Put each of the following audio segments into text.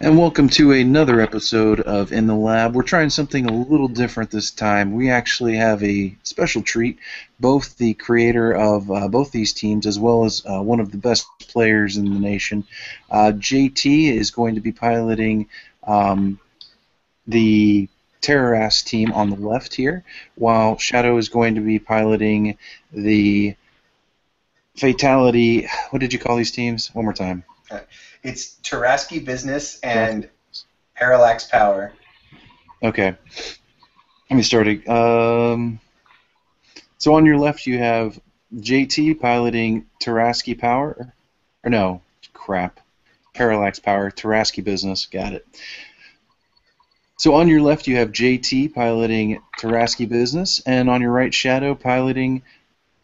And welcome to another episode of In the Lab. We're trying something a little different this time. We actually have a special treat. Both the creator of both these teams, as well as one of the best players in the nation, JT is going to be piloting the Terrorast team on the left here, while Shadow is going to be piloting the Fatality. What did you call these teams? One more time. It's Taraski Business and Parallax Power. Okay. Let me start. So on your left you have JT piloting Taraski Power. Or no, crap. Parallax Power, Taraski Business. Got it. So on your left you have JT piloting Taraski Business, and on your right Shadow piloting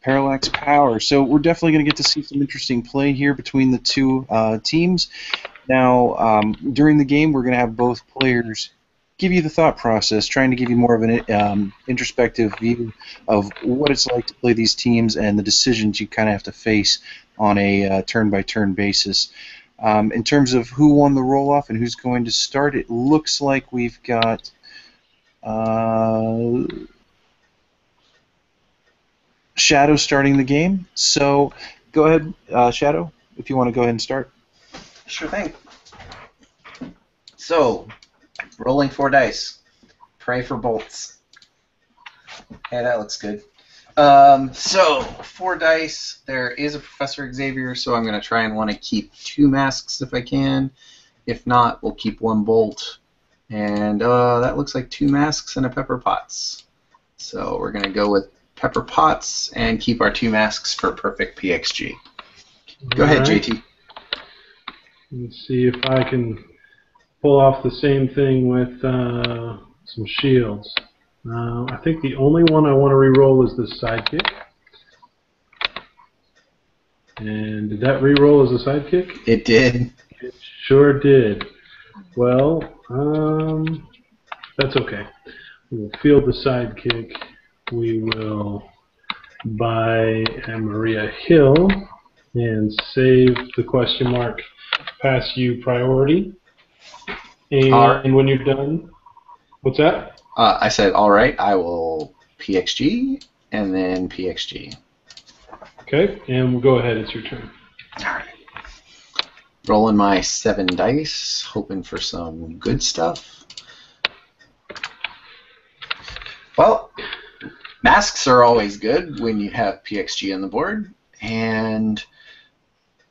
Parallax Power. So we're definitely going to get to see some interesting play here between the two teams. Now, during the game, we're going to have both players give you the thought process, trying to give you more of an introspective view of what it's like to play these teams and the decisions you kind of have to face on a turn-by-turn basis. In terms of who won the roll-off and who's going to start, it looks like we've got Shadow starting the game. So go ahead, Shadow, if you want to go ahead and start. Sure thing. So, rolling 4 dice. Pray for bolts. Hey, that looks good. So, 4 dice. There is a Professor Xavier, so I'm going to try and want to keep 2 masks if I can. If not, we'll keep 1 bolt. And that looks like 2 masks and a Pepper Potts. So we're going to go with Pepper Potts and keep our 2 masks for perfect PXG. Go ahead, JT. Let's see if I can pull off the same thing with some shields. I think the only one I want to re-roll is the sidekick. And did that re-roll as a sidekick? It did. It sure did. Well, that's okay. We'll field the sidekick. We will buy a Maria Hill and save the question mark pass you priority. And when you're done, what's that? I said, all right, I will PXG and then PXG. Okay, and we'll go ahead. It's your turn. All right. Rolling my 7 dice, hoping for some good stuff. Well, masks are always good when you have PXG on the board, and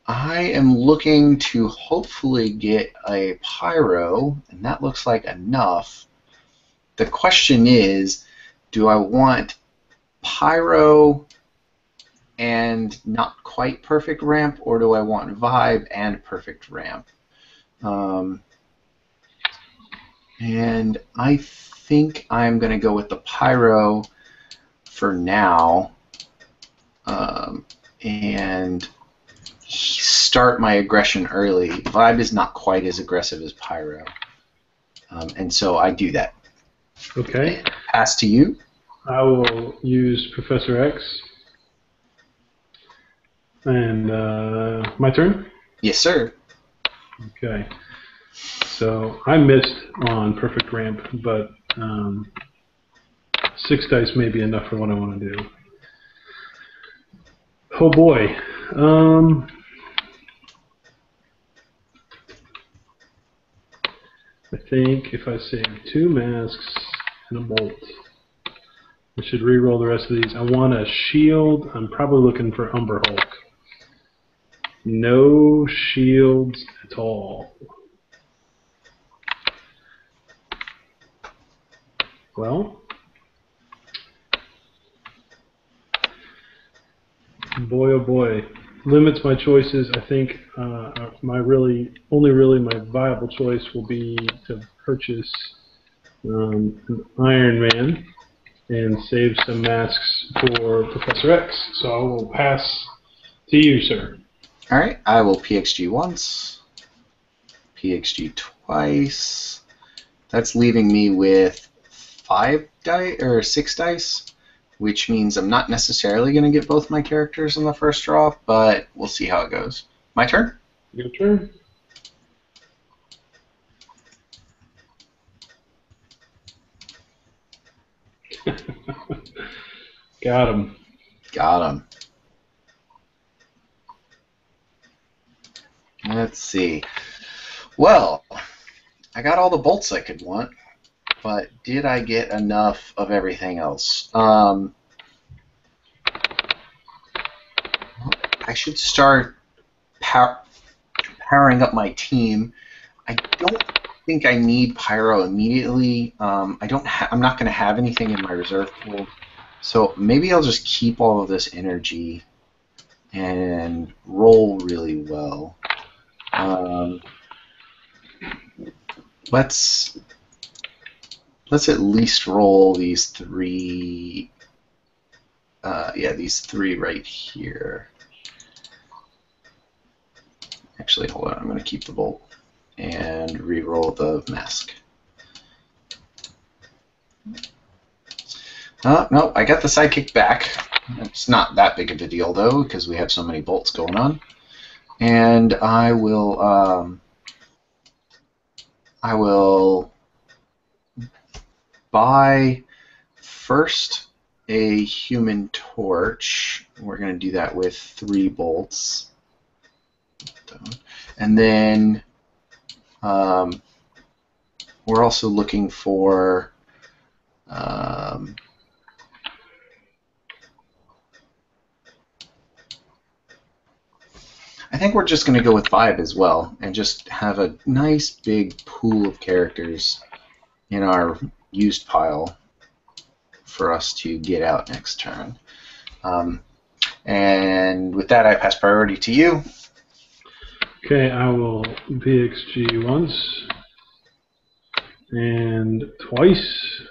I am looking to hopefully get a Pyro, and that looks like enough. The question is, do I want Pyro and not quite perfect ramp, or do I want Vibe and perfect ramp? And I think I'm going to go with the Pyro for now, and start my aggression early. Vibe is not quite as aggressive as Pyro, and so I do that. Okay. Pass to you. I will use Professor X. And my turn? Yes, sir. Okay. So I missed on perfect ramp, but 6 dice may be enough for what I want to do. Oh boy. I think if I save 2 masks and a bolt, I should re-roll the rest of these. I want a shield. I'm probably looking for Umber Hulk. No shields at all. Well, boy oh boy, limits my choices. I think my viable choice will be to purchase an Iron Man and save some masks for Professor X. So I will pass to you, sir. All right, I will PXG once, PXG twice. That's leaving me with 5 dice or 6 dice, which means I'm not necessarily going to get both my characters in the first draw, but we'll see how it goes. My turn? Your turn. Got him. Got him. Let's see. Well, I got all the bolts I could want, but did I get enough of everything else? I should start powering up my team. I don't think I need pyro immediately. I'm not going to have anything in my reserve pool, so maybe I'll just keep all of this energy and roll really well. Let's at least roll these three. Yeah, these three right here. Actually, hold on. I'm going to keep the bolt and re-roll the mask. No, I got the sidekick back. It's not that big of a deal though, because we have so many bolts going on. And I will buy first a human torch. We're going to do that with 3 bolts. And then we're also looking for I think we're just going to go with Vibe as well and just have a nice big pool of characters in our used pile for us to get out next turn. And with that, I pass priority to you. Okay, I will PXG once and twice.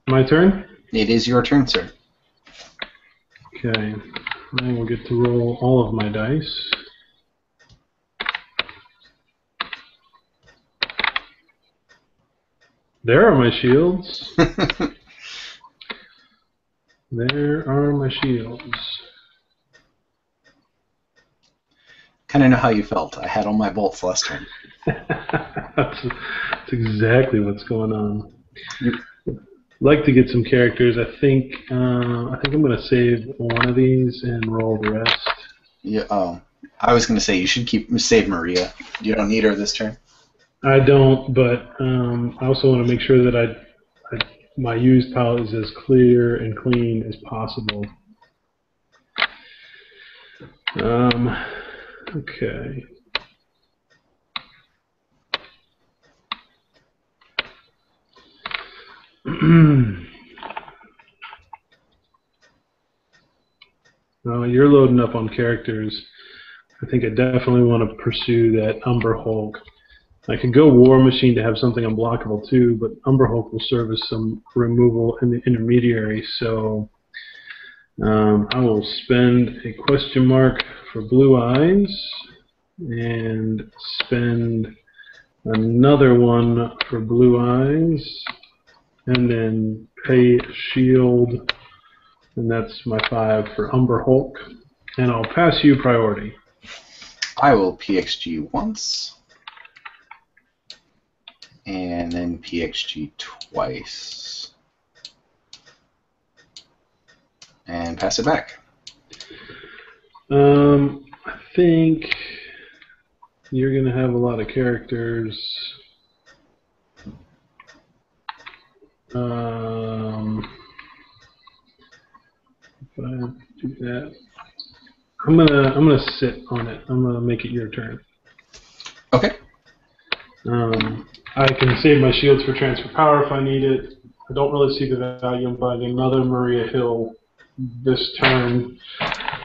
My turn? It is your turn, sir. Okay, I will get to roll all of my dice. There are my shields. There are my shields. Kind of know how you felt. I had all my bolts last turn. That's exactly what's going on. Like to get some characters. I think I'm going to save one of these and roll the rest. Yeah. Oh, I was going to say you should save Maria. You don't need her this turn. I don't, but I also want to make sure that my used pile is as clear and clean as possible. Okay. Well, you're loading up on characters. I think I definitely want to pursue that Umber Hulk. I could go War Machine to have something unblockable too, but Umber Hulk will serve as some removal in the intermediary, so I will spend a question mark for Blue Eyes and spend another one for Blue Eyes and then pay a shield, and that's my 5 for Umber Hulk, and I'll pass you priority. I will PXG once and then PXG twice and pass it back. I think you're going to have a lot of characters. If I do that, I'm gonna sit on it. I'm gonna make it your turn. Okay. I can save my shields for transfer power if I need it. I don't really see the value in buying another Maria Hill this turn.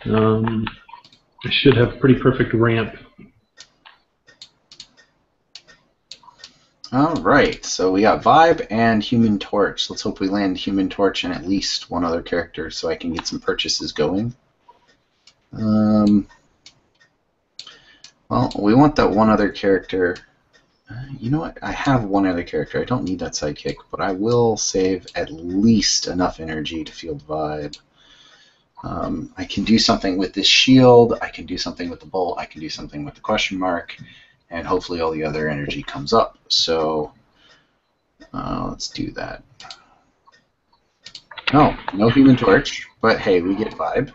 I should have pretty perfect ramp. All right, so we got Vibe and Human Torch. Let's hope we land Human Torch and at least one other character so I can get some purchases going. Well, we want that one other character. You know what? I have one other character. I don't need that sidekick, but I will save at least enough energy to field Vibe. I can do something with this shield. I can do something with the bolt. I can do something with the question mark. And hopefully all the other energy comes up. So let's do that. No, no Human Torch, but hey, we get vibe.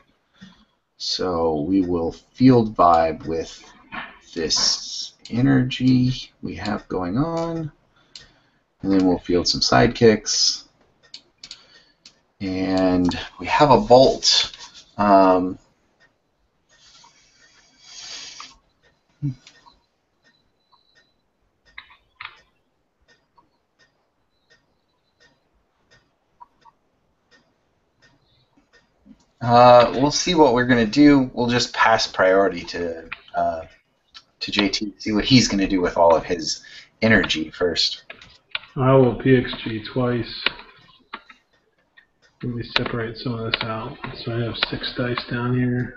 So we will field vibe with this energy we have going on, and then we'll field some sidekicks. And we have a bolt. We'll see what we're going to do. We'll just pass priority to JT, see what he's going to do with all of his energy first. I will PXG twice. Let me separate some of this out. So I have 6 dice down here.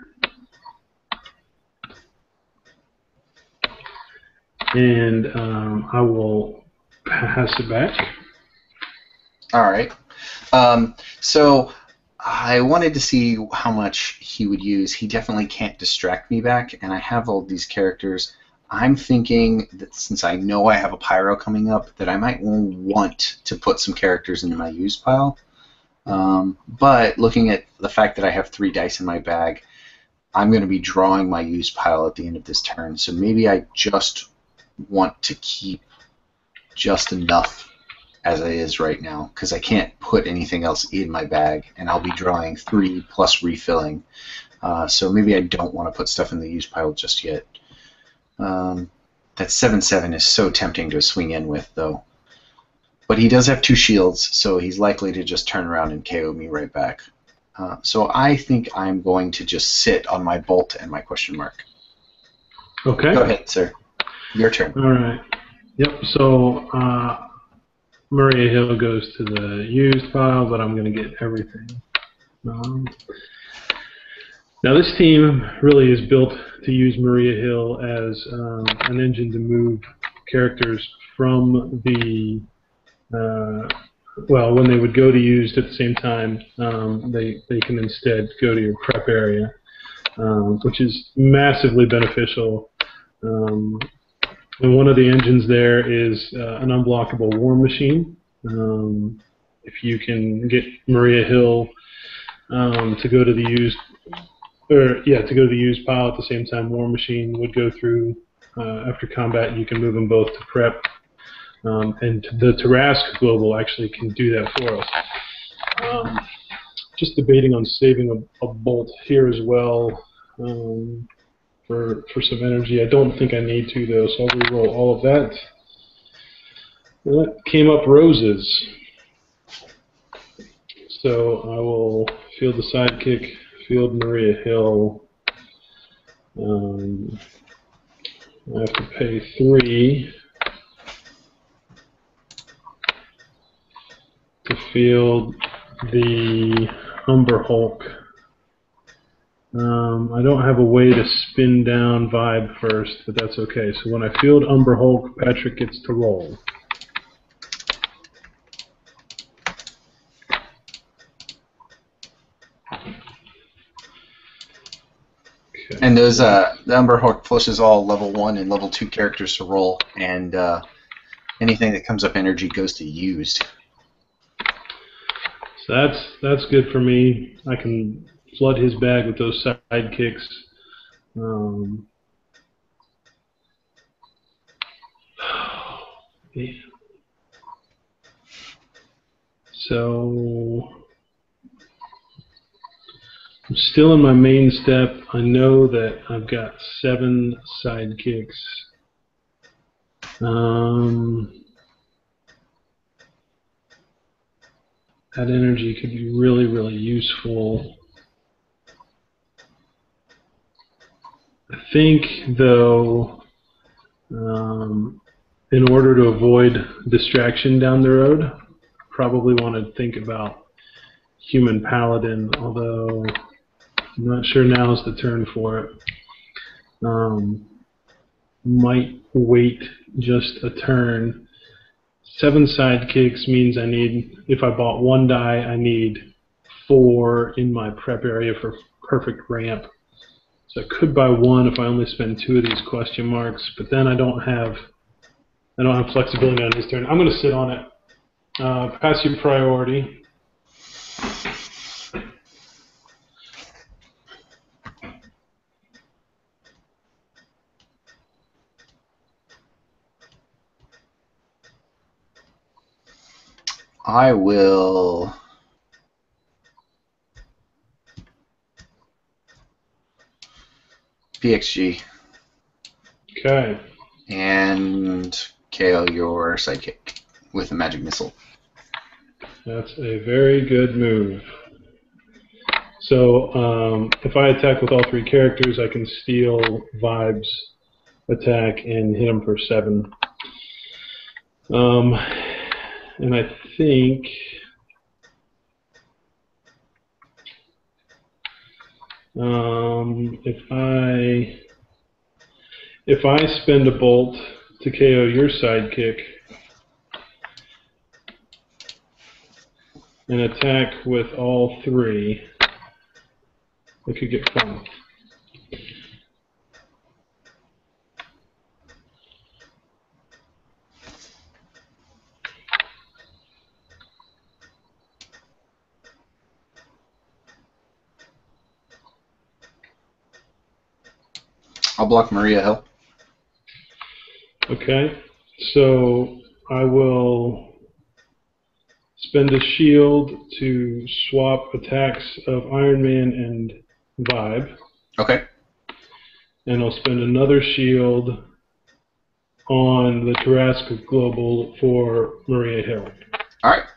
And I will pass it back. All right. So I wanted to see how much he would use. He definitely can't distract me back, and I have all these characters. I'm thinking that since I know I have a Pyro coming up, that I might want to put some characters into my use pile. But looking at the fact that I have 3 dice in my bag, I'm going to be drawing my use pile at the end of this turn. So maybe I just want to keep just enough as it is right now, because I can't put anything else in my bag, and I'll be drawing 3 plus refilling. So maybe I don't want to put stuff in the use pile just yet. That 7/7 is so tempting to swing in with, though. But he does have 2 shields, so he's likely to just turn around and KO me right back. So I think I'm going to just sit on my bolt and my question mark. Okay. Go ahead, sir. Your turn. All right. Yep. So Maria Hill goes to the used pile, but I'm going to get everything. Now this team really is built to use Maria Hill as an engine to move characters from the well, when they would go to used at the same time, they can instead go to your prep area, which is massively beneficial. And one of the engines there is an unblockable War Machine. If you can get Maria Hill to go to the used, to go to the used pile at the same time War Machine would go through after combat, you can move them both to prep. And the Tarask Global actually can do that for us. Just debating on saving a bolt here as well. For some energy. I don't think I need to, though, so I'll reroll all of that. Well, that came up roses. So I will field the sidekick, field Maria Hill. I have to pay 3 to field the Umber Hulk. I don't have a way to spin down vibe first, but that's okay. So when I field Umber Hulk, Patrick gets to roll. Okay. And those the Umber Hulk pushes all level 1 and level 2 characters to roll, and anything that comes up energy goes to used. So that's good for me. I can flood his bag with those sidekicks. Yeah. So I'm still in my main step. I know that I've got 7 sidekicks. That energy could be really, really useful. I think, though, in order to avoid distraction down the road, probably want to think about Human Paladin, although I'm not sure now is the turn for it. Might wait just a turn. 7 sidekicks means I need, if I bought 1 die, I need 4 in my prep area for perfect ramp. So I could buy 1 if I only spend 2 of these question marks, but then I don't have flexibility on this turn. I'm going to sit on it. Pass your priority. I will PXG Okay. and KO your sidekick with a magic missile. That's a very good move. So if I attack with all 3 characters, I can steal Vibe's attack and hit him for 7. And I think if I spend a bolt to KO your sidekick and attack with all 3, it could get fun. I'll block Maria Hill. Okay, so I will spend a shield to swap attacks of Iron Man and Vibe, Okay. and I'll spend another shield on the Tarrasque Global for Maria Hill. All right.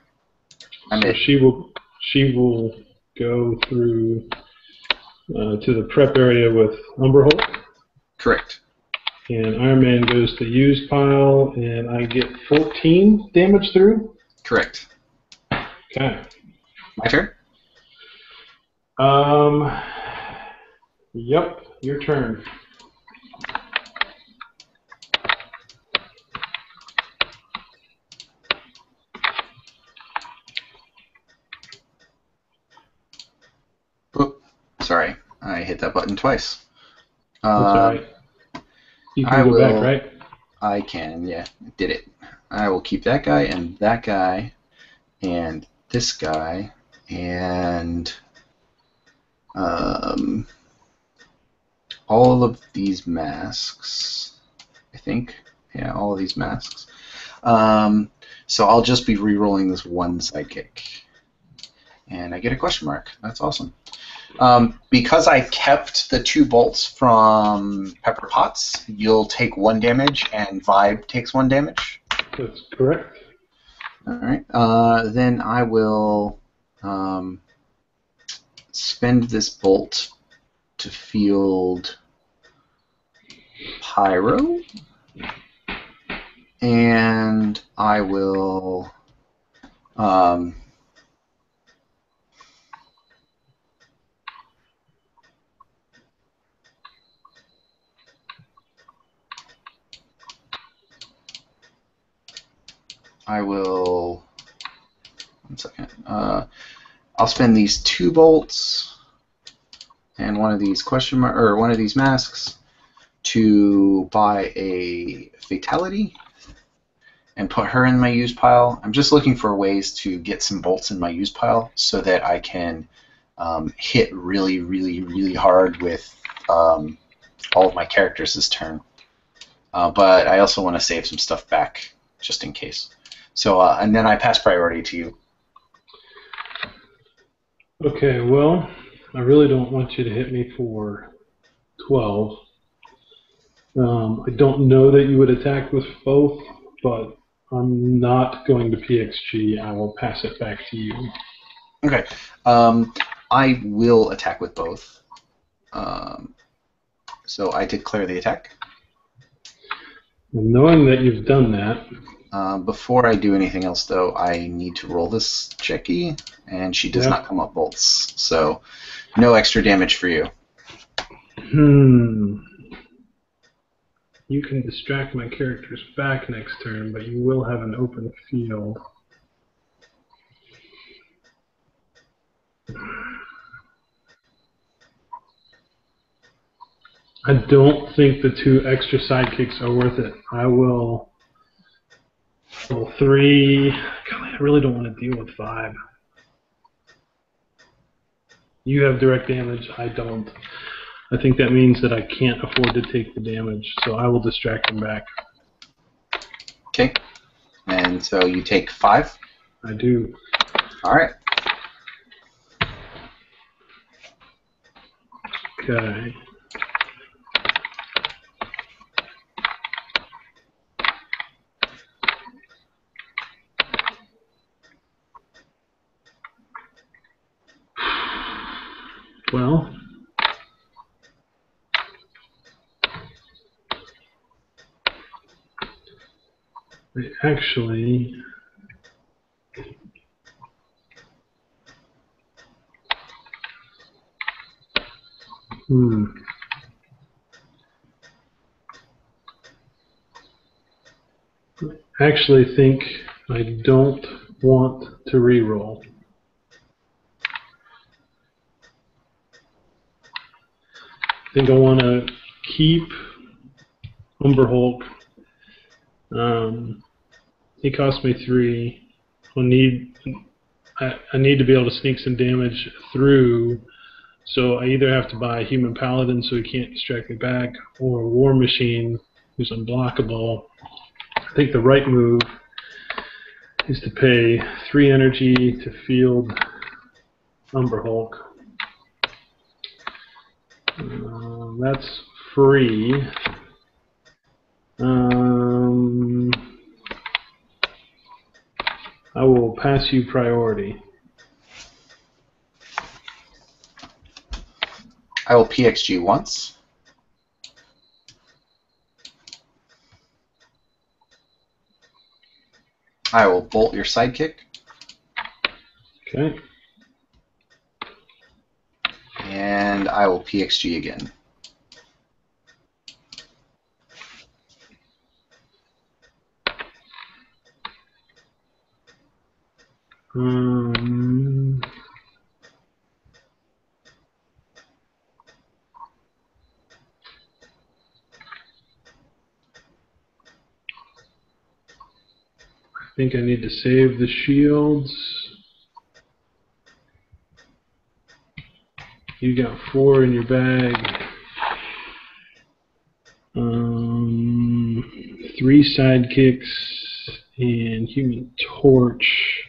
I'm So in. she will go through to the prep area with Umber Hulk, Correct. and Iron Man goes to used pile, and I get 14 damage through. Correct. Okay. My turn. Yep, your turn. Oop, sorry, I hit that button twice. That's all right. You can I go back, will- right? I can, yeah, did it. I will keep that guy and that guy and this guy and all of these masks, I think. Yeah, all of these masks. So I'll just be re-rolling this one sidekick. And I get a question mark. That's awesome. Because I kept the 2 bolts from Pepper Potts, you'll take 1 damage and Vibe takes 1 damage. That's correct. All right. Then I will spend this bolt to field Pyro, and I will one second. I'll spend these 2 bolts and one of these one of these masks to buy a fatality and put her in my used pile. I'm just looking for ways to get some bolts in my used pile so that I can hit really, really, really hard with all of my characters this turn. But I also want to save some stuff back just in case. So, and then I pass priority to you. Okay, well, I really don't want you to hit me for 12. I don't know that you would attack with both, but I'm not going to PXG. I will pass it back to you. Okay. I will attack with both. So I declare the attack. And knowing that you've done that, Before I do anything else, though, I need to roll this Checky, and she does Yep. not come up bolts. So no extra damage for you. You can distract my characters back next turn, but you will have an open field. I don't think the 2 extra sidekicks are worth it. I will roll 3. God, I really don't want to deal with 5. You have direct damage. I don't. I think that means that I can't afford to take the damage, so I will distract him back. Okay. And so you take 5. I do. All right. Okay. Well, actually, actually think I don't want to reroll. I think I want to keep Umber Hulk. He cost me 3. I need to be able to sneak some damage through, so I either have to buy a Human Paladin so he can't distract me back, or a War Machine who's unblockable. I think the right move is to pay 3 energy to field Umber Hulk. That's free. I will pass you priority. I will PXG once. I will bolt your sidekick. Okay. And I will PXG again. I think I need to save the shields. You got 4 in your bag. 3 sidekicks and Human Torch.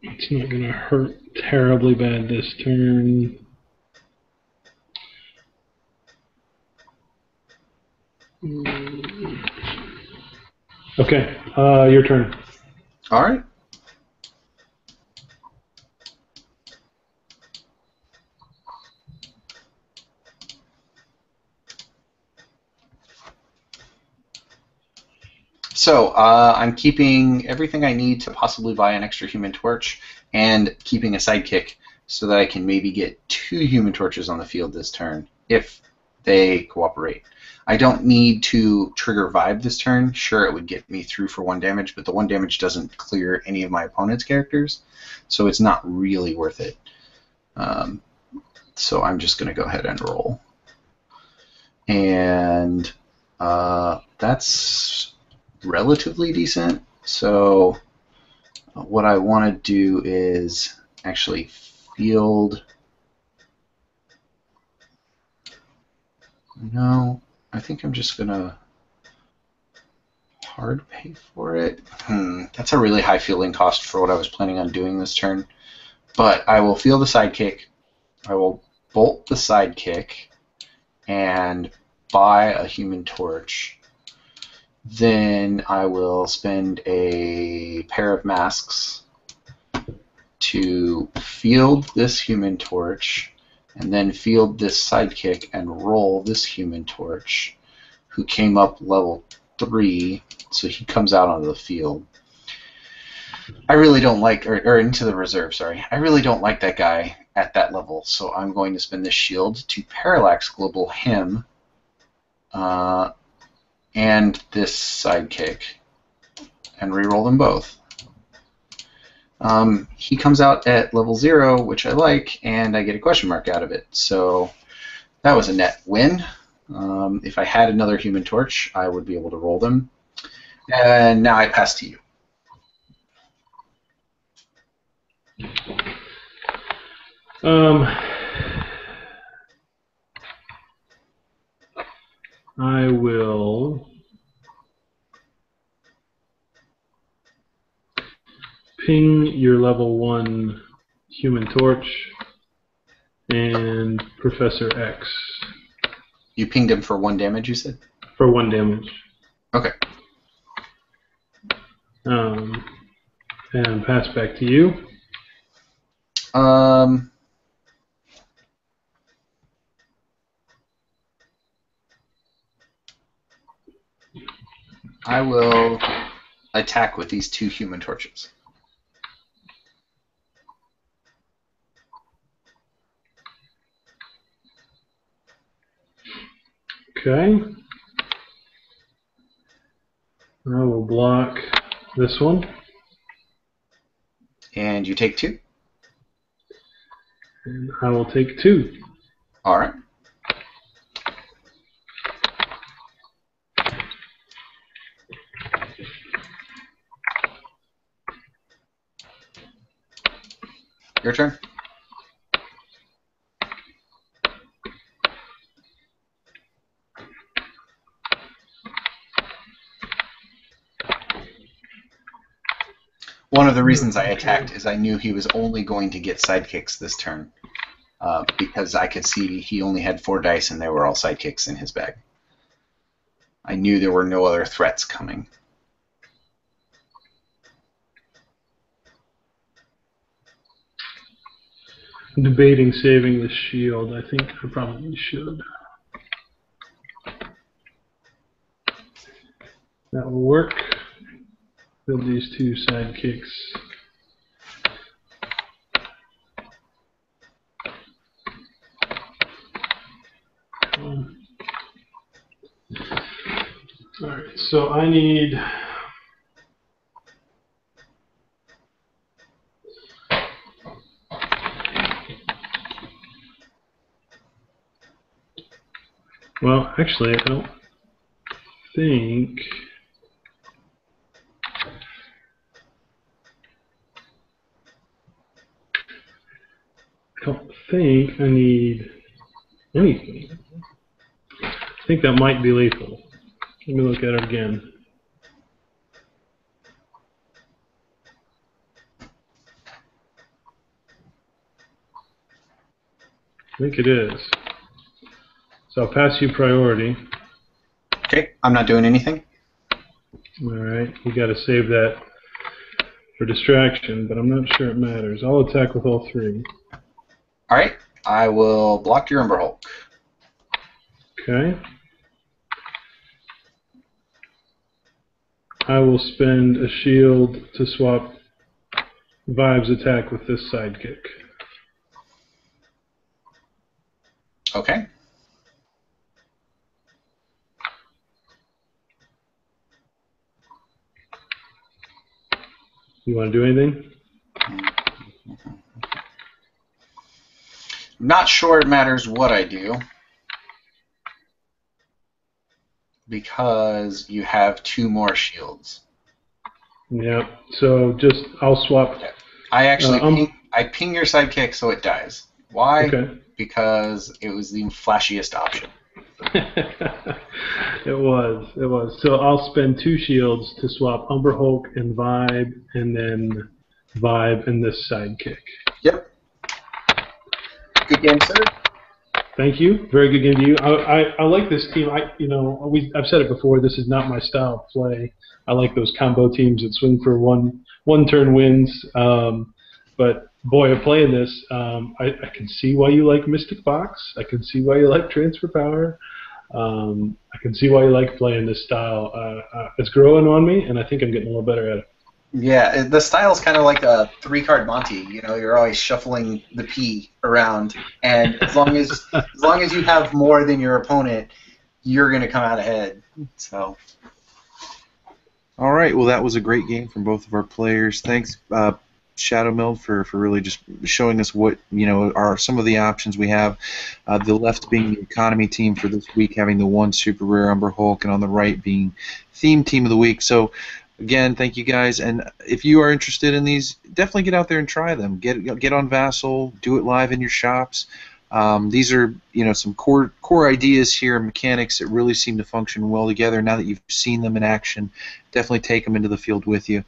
It's not going to hurt terribly bad this turn. Okay, your turn. All right. So I'm keeping everything I need to possibly buy an extra Human Torch and keeping a sidekick so that I can maybe get 2 Human Torches on the field this turn if they cooperate. I don't need to trigger Vibe this turn. Sure, it would get me through for 1 damage, but the 1 damage doesn't clear any of my opponent's characters, so it's not really worth it. So I'm just going to go ahead and roll. And that's relatively decent. So what I want to do is actually field. No, I think I'm just gonna hard pay for it. That's a really high fielding cost for what I was planning on doing this turn. But I will field the sidekick. I will bolt the sidekick and buy a Human Torch. Then I will spend a pair of masks to field this Human Torch, and then field this sidekick and roll this Human Torch, who came up level 3, so he comes out onto the field. I really don't like, or into the reserve, sorry. I really don't like that guy at that level, so I'm going to spend this shield to Parallax Global him, and this sidekick, and reroll them both. He comes out at level 0, which I like, and I get a question mark out of it. So that was a net win. If I had another Human Torch, I would be able to roll them. And now I pass to you. I will ping your level 1 Human Torch and Professor X. You pinged him for 1 damage, you said? For 1 damage. Okay. And pass back to you. I will attack with these 2 Human Torches. Okay. I will block this one. And you take 2? And I will take 2. All right. Your turn. One of the reasons I attacked is I knew he was only going to get sidekicks this turn, because I could see he only had 4 dice and they were all sidekicks in his bag. I knew there were no other threats coming. I'm debating saving the shield. I think I probably should. That will work. Build these 2 sidekicks. Alright, so I need... Well, actually, I don't think... I don't think I need anything. I think that might be lethal. Let me look at it again. I think it is. So I'll pass you priority. Okay, I'm not doing anything. Alright, you gotta save that for distraction, but I'm not sure it matters. I'll attack with all 3. Alright, I will block your Umber Hulk. Okay. I will spend a shield to swap Vibe's attack with this sidekick. Okay. You want to do anything? Not sure it matters what I do, because you have 2 more shields. Yeah, so just, I'll swap. Okay. I actually ping your sidekick so it dies. Why? Okay. Because it was the flashiest option. It was. So I'll spend 2 shields to swap Umber Hulk and Vibe, and then Vibe and this sidekick. Yep. Good game, sir. Thank you. Very good game to you. I like this team. I've said it before. This is not my style of play. I like those combo teams that swing for one turn wins. But boy, playing this, I can see why you like Mystic Box. I can see why you like Transfer Power. I can see why you like playing this style. It's growing on me, and I think I'm getting a little better at it. Yeah, the style's kind of like a 3-card Monty. You know, you're always shuffling the P around, and as long as you have more than your opponent, you're going to come out ahead. So. All right. Well, that was a great game from both of our players. Thanks, Shadow Meld, for really just showing us what are some of the options we have. The left being the economy team for this week, having the 1 super rare Umber Hulk, and on the right being theme team of the week. So Again, thank you guys, and if you are interested in these, definitely get out there and try them. Get on Vassal, do it live in your shops. These are some core ideas here, mechanics that really seem to function well together. Now that you've seen them in action, definitely take them into the field with you.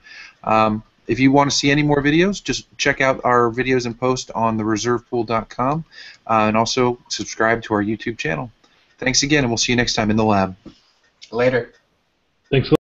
If you want to see any more videos, just check out our videos and post on thereservepool.com, and also subscribe to our YouTube channel. Thanks again, and we'll see you next time in the lab. Later. Thanks a lot.